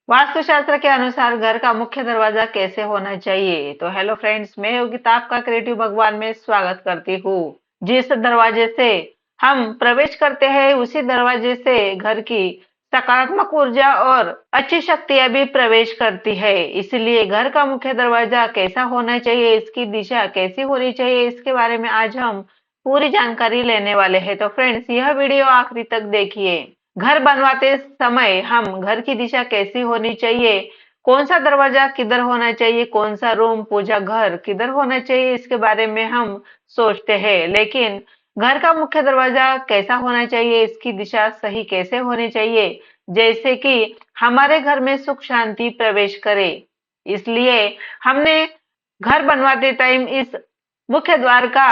वास्तुशास्त्र के अनुसार घर का मुख्य दरवाजा कैसे होना चाहिए? तो हेलो फ्रेंड्स, मैं योगिता आपका क्रिएटिव भगवान में स्वागत करती हूँ। जिस दरवाजे से हम प्रवेश करते हैं उसी दरवाजे से घर की सकारात्मक ऊर्जा और अच्छी शक्तियां भी प्रवेश करती है। इसलिए घर का मुख्य दरवाजा कैसा होना चाहिए, इसकी दिशा कैसी होनी चाहिए, इसके बारे में आज हम पूरी जानकारी लेने वाले हैं। तो फ्रेंड्स, यह वीडियो आखिरी तक देखिए। घर बनवाते समय हम घर की दिशा कैसी होनी चाहिए, कौन सा दरवाजा किधर होना चाहिए, कौन सा रूम पूजा घर किधर होना चाहिए, इसके बारे में हम सोचते हैं। लेकिन घर का मुख्य दरवाजा कैसा होना चाहिए, इसकी दिशा सही कैसे होनी चाहिए, जैसे कि हमारे घर में सुख शांति प्रवेश करे। इसलिए हमने घर बनवाते टाइम इस मुख्य द्वार का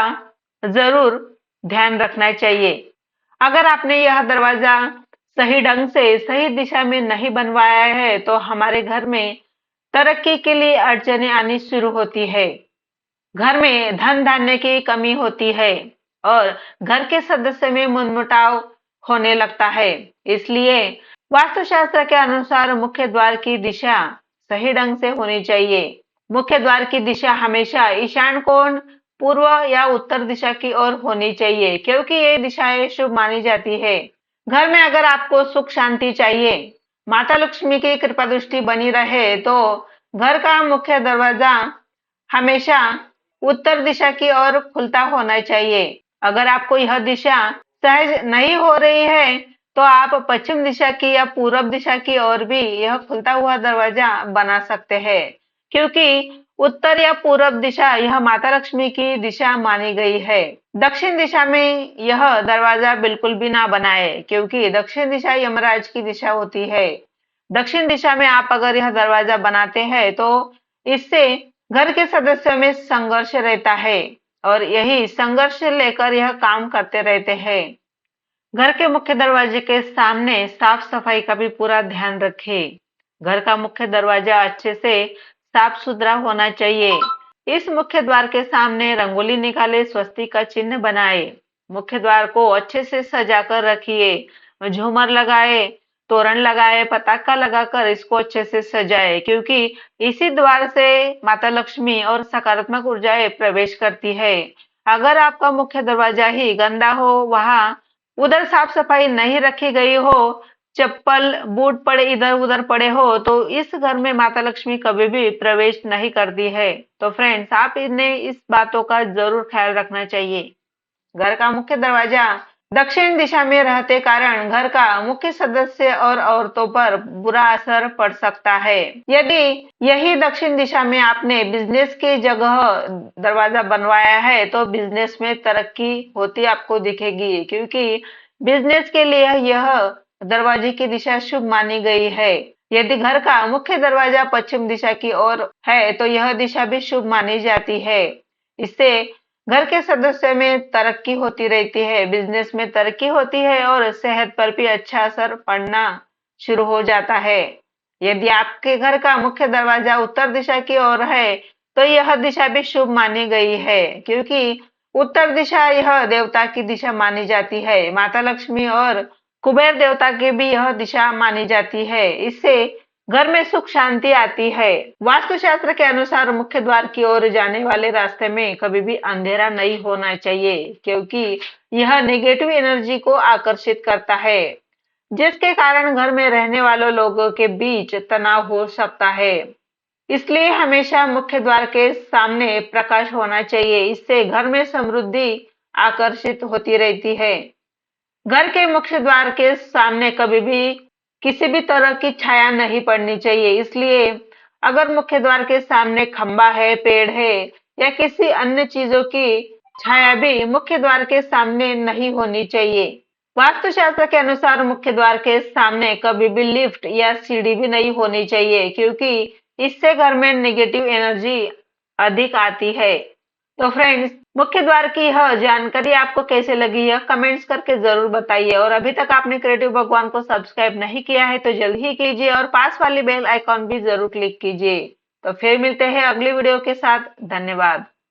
जरूर ध्यान रखना चाहिए। अगर आपने यह दरवाजा सही ढंग से सही दिशा में नहीं बनवाया है तो हमारे घर में तरक्की के लिए अड़चनें आनी शुरू होती है। घर में धन धान्य की कमी होती है और घर के सदस्य में मनमुटाव होने लगता है। इसलिए वास्तुशास्त्र के अनुसार मुख्य द्वार की दिशा सही ढंग से होनी चाहिए। मुख्य द्वार की दिशा हमेशा ईशान कोण, पूर्व या उत्तर दिशा की ओर होनी चाहिए, क्योंकि ये दिशाएं शुभ मानी जाती है। घर में अगर आपको सुख शांति चाहिए, माता लक्ष्मी की कृपा दृष्टि बनी रहे, तो घर का मुख्य दरवाजा हमेशा उत्तर दिशा की ओर खुलता होना चाहिए। अगर आपको यह दिशा सहज नहीं हो रही है तो आप पश्चिम दिशा की या पूर्व दिशा की ओर भी यह खुलता हुआ दरवाजा बना सकते हैं, क्योंकि उत्तर या पूर्व दिशा यह माता लक्ष्मी की दिशा मानी गई है। दक्षिण दिशा में यह दरवाजा बिल्कुल भी ना बनाए, क्योंकि दक्षिण दिशा यमराज की दिशा होती है। दक्षिण दिशा में आप अगर यह दरवाजा बनाते हैं तो इससे घर के सदस्यों में संघर्ष रहता है और यही संघर्ष लेकर यह काम करते रहते हैं। घर के मुख्य दरवाजे के सामने साफ सफाई का भी पूरा ध्यान रखें। घर का मुख्य दरवाजा अच्छे से साफ सुथरा होना चाहिए। इस मुख्य द्वार के सामने रंगोली निकाले, स्वस्तिक का चिन्ह बनाए, मुख्य द्वार को अच्छे से सजा कर रखिए, झूमर लगाए, तोरण लगाए, पताका लगाकर इसको अच्छे से सजाए, क्योंकि इसी द्वार से माता लक्ष्मी और सकारात्मक ऊर्जाएं प्रवेश करती है। अगर आपका मुख्य दरवाजा ही गंदा हो, वहां उधर साफ सफाई नहीं रखी गई हो, चप्पल बूट पड़े इधर उधर पड़े हो, तो इस घर में माता लक्ष्मी कभी भी प्रवेश नहीं करती है। तो फ्रेंड्स, आप इन्हें इस बातों का जरूर ख्याल रखना चाहिए। घर का मुख्य दरवाजा दक्षिण दिशा में रहते कारण घर का मुख्य सदस्य और औरतों पर बुरा असर पड़ सकता है। यदि यही दक्षिण दिशा में आपने बिजनेस की जगह दरवाजा बनवाया है तो बिजनेस में तरक्की होती आपको दिखेगी, क्योंकि बिजनेस के लिए यह दरवाजे की दिशा शुभ मानी गई है। यदि घर का मुख्य दरवाजा पश्चिम दिशा की ओर है तो यह दिशा भी शुभ मानी जाती है। इससे घर के सदस्यों में तरक्की होती रहती है, बिजनेस में तरक्की होती है और सेहत पर भी अच्छा असर पड़ना शुरू हो जाता है। यदि आपके घर का मुख्य दरवाजा उत्तर दिशा की ओर है तो यह दिशा भी शुभ मानी गई है, क्योंकि उत्तर दिशा यह देवता की दिशा मानी जाती है। माता लक्ष्मी और कुबेर देवता की भी यह दिशा मानी जाती है। इससे घर में सुख शांति आती है। वास्तुशास्त्र के अनुसार मुख्य द्वार की ओर जाने वाले रास्ते में कभी भी अंधेरा नहीं होना चाहिए, क्योंकि यह नेगेटिव एनर्जी को आकर्षित करता है, जिसके कारण घर में रहने वालों लोगों के बीच तनाव हो सकता है। इसलिए हमेशा मुख्य द्वार के सामने प्रकाश होना चाहिए, इससे घर में समृद्धि आकर्षित होती रहती है। घर के मुख्य द्वार के सामने कभी भी किसी भी तरह की छाया नहीं पड़नी चाहिए। इसलिए अगर मुख्य द्वार के सामने खंबा है, पेड़ है या किसी अन्य चीजों की छाया भी मुख्य द्वार के सामने नहीं होनी चाहिए। वास्तुशास्त्र के अनुसार मुख्य द्वार के सामने कभी भी लिफ्ट या सीढ़ी भी नहीं होनी चाहिए, क्योंकि इससे घर में नेगेटिव एनर्जी अधिक आती है। तो फ्रेंड्स, मुख्य द्वार की यह जानकारी आपको कैसे लगी, यह कमेंट्स करके जरूर बताइए। और अभी तक आपने क्रिएटिव भगवान को सब्सक्राइब नहीं किया है तो जल्द ही कीजिए और पास वाली बेल आइकॉन भी जरूर क्लिक कीजिए। तो फिर मिलते हैं अगली वीडियो के साथ। धन्यवाद।